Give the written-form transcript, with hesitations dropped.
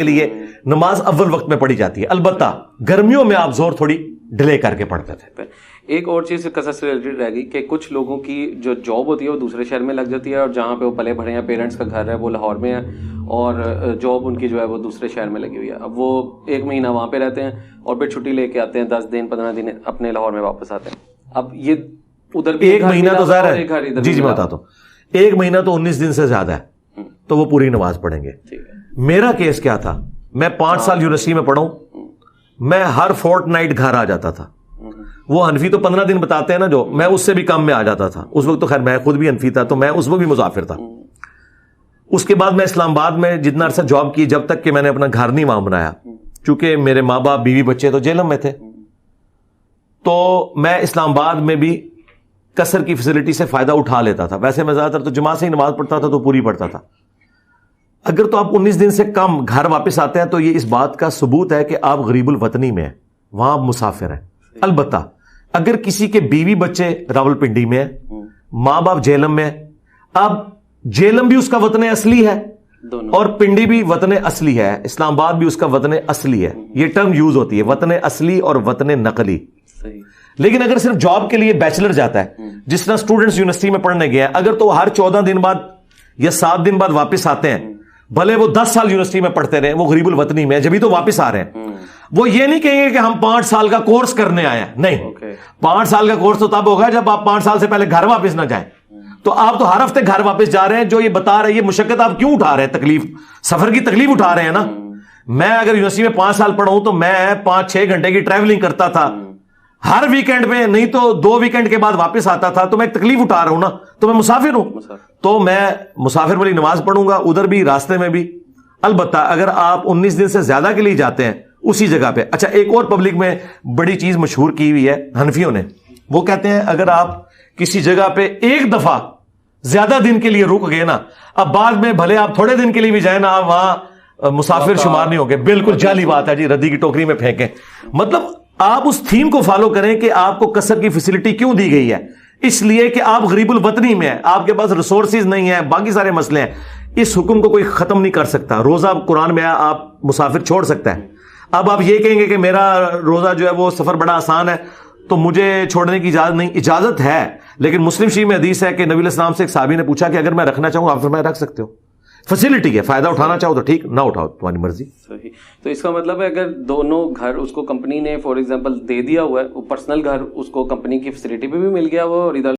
کے لیے نماز اول وقت میں پڑھی جاتی ہے. البتہ گرمیوں میں آپ زور تھوڑی ڈیلے کر کے پڑھتے تھے. ایک اور چیز قصص سے ریلیٹڈ رہ گئی کہ کچھ لوگوں کی جو جاب ہوتی ہے وہ دوسرے شہر میں لگ جاتی ہے، اور جہاں پہ وہ پلے بڑھے ہیں، پیرنٹس کا گھر ہے وہ لاہور میں ہے، اور جاب ان کی جو ہے وہ دوسرے شہر میں لگی ہوئی ہے. اب وہ 1 مہینہ وہاں پہ رہتے ہیں اور پھر چھٹی لے کے آتے ہیں، 10 دن 15 دن اپنے لاہور میں واپس آتے ہیں. اب یہ ادھر بھی 1 مہینہ تو ظاہر ہے، جی میں بتاتا ہوں، 1 مہینہ تو 19 دن سے زیادہ ہے تو وہ پوری نماز پڑھیں گے. میرا کیس کیا تھا، میں 5 سال یونیورسٹی میں پڑھا ہوں، میں ہر فورٹ نائٹ گھر آ جاتا تھا. وہ حنفی تو 15 دن بتاتے ہیں نا، جو میں اس سے بھی کم میں آ جاتا تھا. اس وقت تو خیر میں خود بھی حنفی تھا تو میں اس وقت بھی مسافر تھا. اس کے بعد میں اسلام آباد میں جتنا عرصہ جاب کی، جب تک کہ میں نے اپنا گھر نہیں وہاں بنایا، چونکہ میرے ماں باپ بیوی بچے تو جیلم میں تھے، تو میں اسلام آباد میں بھی قصر کی فیسلٹی سے فائدہ اٹھا لیتا تھا. ویسے میں زیادہ تر تو جماعت سے ہی نماز پڑھتا تھا تو پوری پڑھتا تھا. اگر تو آپ 19 دن سے کم گھر واپس آتے ہیں تو یہ اس بات کا ثبوت ہے کہ آپ غریب الوطنی میں ہیں، وہاں آپ مسافر ہیں. البتہ اگر کسی کے بیوی بچے راولپنڈی میں ہیں، ماں باپ جیلم میں ہیں، اب جیلم بھی اس کا وطن اصلی ہے اور پنڈی بھی وطن اصلی ہے، اسلام آباد بھی اس کا وطن اصلی ہے. یہ ٹرم یوز ہوتی ہے، وطن اصلی اور وطن نقلی. لیکن اگر صرف جاب کے لیے بیچلر جاتا ہے، جس طرح اسٹوڈنٹس یونیورسٹی میں پڑھنے گئے ہیں، اگر تو ہر 14 دن بعد یا 7 دن بعد واپس آتے ہیں، بھلے وہ 10 سال یونیورسٹی میں پڑھتے رہے، وہ غریب الوطنی میں جبھی تو واپس آ رہے ہیں. وہ یہ نہیں کہیں گے کہ ہم 5 سال کا کورس کرنے آئے ہیں، نہیں. 5 سال کا کورس تو تب ہوگا جب آپ 5 سال سے پہلے گھر واپس نہ جائیں. تو آپ تو ہر ہفتے گھر واپس جا رہے ہیں. جو یہ بتا رہے ہیں، یہ مشقت آپ کیوں اٹھا رہے ہیں؟ تکلیف، سفر کی تکلیف اٹھا رہے ہیں نا. میں اگر یونیورسٹی میں 5 سال پڑھا ہوں تو میں 5-6 گھنٹے کی ٹریولنگ کرتا تھا ہر ویکینڈ میں، نہیں تو 2 ویکینڈ کے بعد واپس آتا تھا. تو میں ایک تکلیف اٹھا رہا ہوں نا، تو میں مسافر ہوں، تو میں مسافر والی نماز پڑھوں گا ادھر بھی راستے میں بھی. البتہ اگر آپ 19 دن سے زیادہ کے لیے جاتے ہیں اسی جگہ پہ. اچھا، ایک اور پبلک میں بڑی چیز مشہور کی ہوئی ہے حنفیوں نے، وہ کہتے ہیں اگر آپ کسی جگہ پہ ایک دفعہ زیادہ دن کے لیے رک گئے نا، اب بعد میں بھلے آپ تھوڑے دن کے لیے بھی جائیں نا، آپ وہاں مسافر شمار نہیں ہوں گے. بالکل جعلی بات ہے جی، ردی کی ٹوکری میں پھینکیں. مطلب آپ اس تھیم کو فالو کریں کہ آپ کو قصر کی فیسلٹی کیوں دی گئی ہے. اس لیے کہ آپ غریب الوطنی میں ہیں، آپ کے پاس ریسورسز نہیں ہیں، باقی سارے مسئلے ہیں. اس حکم کو کوئی ختم نہیں کر سکتا. روزہ قرآن میں آپ مسافر چھوڑ سکتا ہے. اب آپ یہ کہیں گے کہ میرا روزہ جو ہے وہ سفر بڑا آسان ہے تو مجھے چھوڑنے کی اجازت نہیں. اجازت ہے، لیکن مسلم شریف میں حدیث ہے کہ نبی علیہ السلام سے ایک صحابی نے پوچھا کہ اگر میں رکھنا چاہوں آپ فرمایا رکھ سکتے ہو، فیسلٹی ہے، فائدہ اٹھانا چاہو تو ٹھیک، نہ اٹھاؤ تمہاری مرضی. صحیح. تو اس کا مطلب ہے اگر دونوں گھر اس کو کمپنی نے فار ایگزامپل دے دیا ہوا ہے، وہ پرسنل گھر اس کو کمپنی کی فیسلٹی پہ بھی مل گیا ہوا اور ادھر